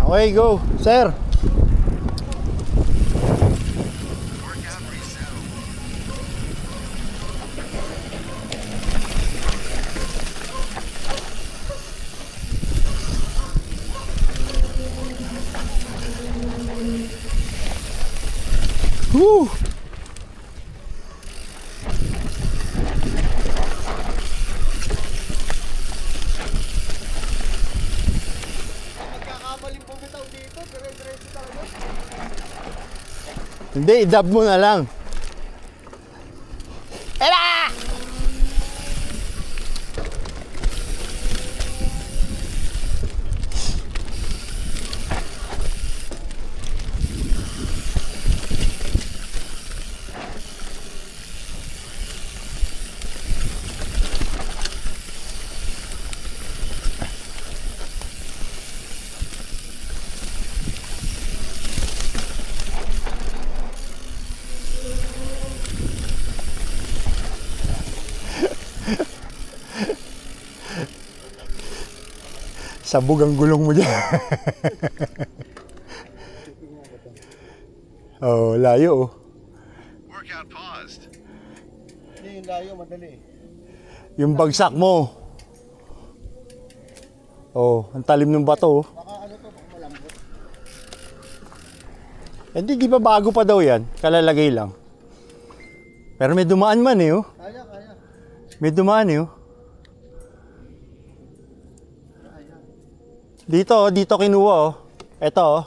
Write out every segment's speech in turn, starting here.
Okay, go. Sir. Woo! Magkakamaling bumitaw dito, dire-diretso talaga. Hindi, i-dab mo na lang. Ela! Sabog ang gulong mo dyan. Oh, layo oh. Workout paused. Hindi, yung layo, madali. Yung bagsak mo. Oh, ang talim ng bato oh. Baka ano to, baka malambot. Hindi, di ba bago pa daw yan? Kalalagay lang. Pero may dumaan man eh oh. Kaya, kaya. May dumaan eh oh. Kaya. Dito kinuha oh. Ito oh.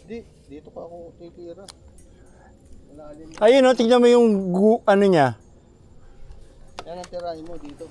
Hindi, dito pa ako titira. Malalim. Ayun oh, tignan mo yung ano niya. Yan ang tirahin mo dito.